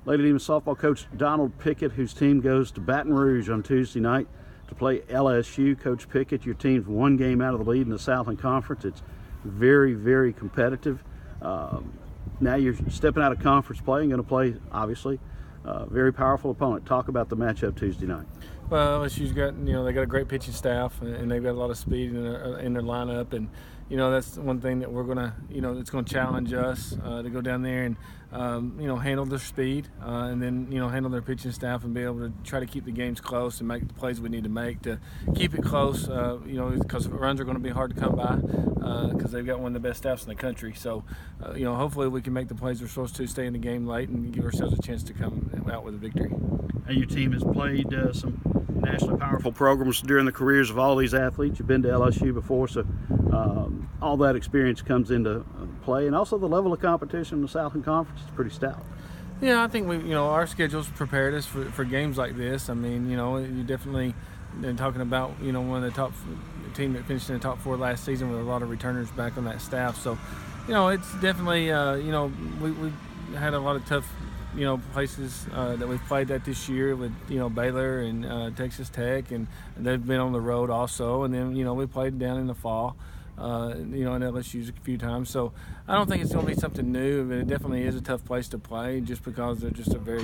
Lady Demons softball coach Donald Pickett, whose team goes to Baton Rouge on Tuesday night to play LSU. Coach Pickett, your team's one game out of the lead in the Southland Conference. It's very, very competitive. Now you're stepping out of conference play and going to play, obviously, a very powerful opponent. Talk about the matchup Tuesday night. Well, LSU's got, they got a great pitching staff, and they've got a lot of speed in their lineup, and that's one thing that we're gonna, it's gonna challenge us to go down there and handle their speed, and then handle their pitching staff and be able to try to keep the games close and make the plays we need to make to keep it close. Because runs are going to be hard to come by because they've got one of the best staffs in the country. So, hopefully we can make the plays we're supposed to, stay in the game late, and give ourselves a chance to come out with a victory. And your team has played some nationally powerful programs during the careers of all these athletes. You've been to LSU before, so all that experience comes into play, and also the level of competition in the Southland Conference is pretty stout. Yeah, I think our schedule's prepared us for games like this. I mean, you definitely talking about one of the top team that finished in the top 4 last season with a lot of returners back on that staff. So, it's definitely we had a lot of tough places that we've played at this year with Baylor and Texas Tech, and they've been on the road also. And then we played down in the fall. In LSU a few times, so I don't think it's going to be something new, but it definitely is a tough place to play just because they're just a very,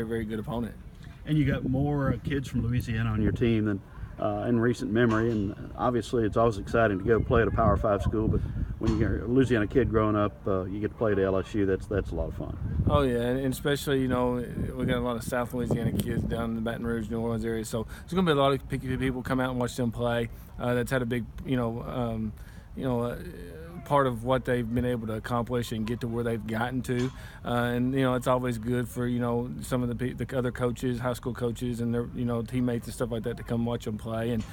very good opponent. And you got more kids from Louisiana on your team than in recent memory, and obviously it's always exciting to go play at a Power 5 school, but when you're a Louisiana kid growing up, you get to play at LSU. That's a lot of fun. Oh yeah, and especially we got a lot of South Louisiana kids down in the Baton Rouge, New Orleans area, so there's going to be a lot of people come out and watch them play. That's had a big part of what they've been able to accomplish and get to where they've gotten to, and it's always good for some of the other coaches, high school coaches, and their teammates and stuff like that to come watch them play. And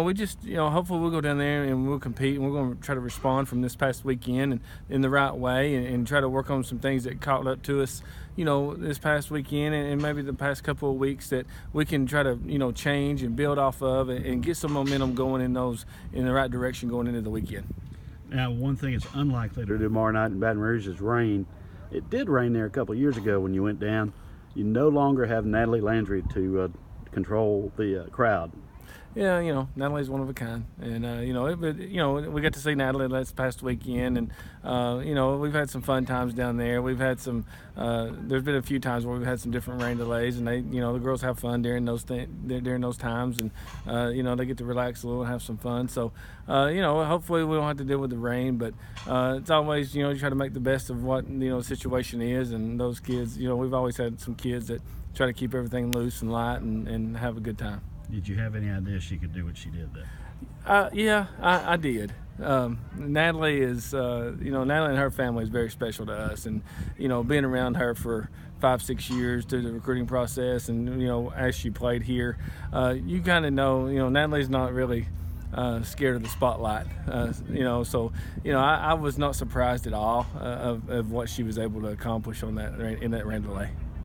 we just hopefully we'll go down there and we'll compete, and we're going to try to respond from this past weekend and in the right way, and try to work on some things that caught up to us this past weekend and maybe the past couple of weeks that we can try to change and build off of and get some momentum going in the right direction going into the weekend. Now, one thing it's unlikely to do tomorrow night in Baton Rouge is rain. It did rain there a couple of years ago when you went down. You no longer have Natalie Landry to control the crowd. Yeah, Natalie's one of a kind, and we got to see Natalie last past weekend, and we've had some fun times down there. We've had some. There's been a few times where we've had some different rain delays, and the girls have fun during those times, and they get to relax a little and have some fun. So, hopefully we don't have to deal with the rain, but it's always you try to make the best of what the situation is, and those kids. We've always had some kids that try to keep everything loose and light and have a good time. Did you have any idea she could do what she did there? Yeah, I did. Natalie is, Natalie and her family is very special to us, and being around her for 5-6 years through the recruiting process, and as she played here, you kind of know, Natalie's not really scared of the spotlight, so I was not surprised at all of what she was able to accomplish in that rain delay.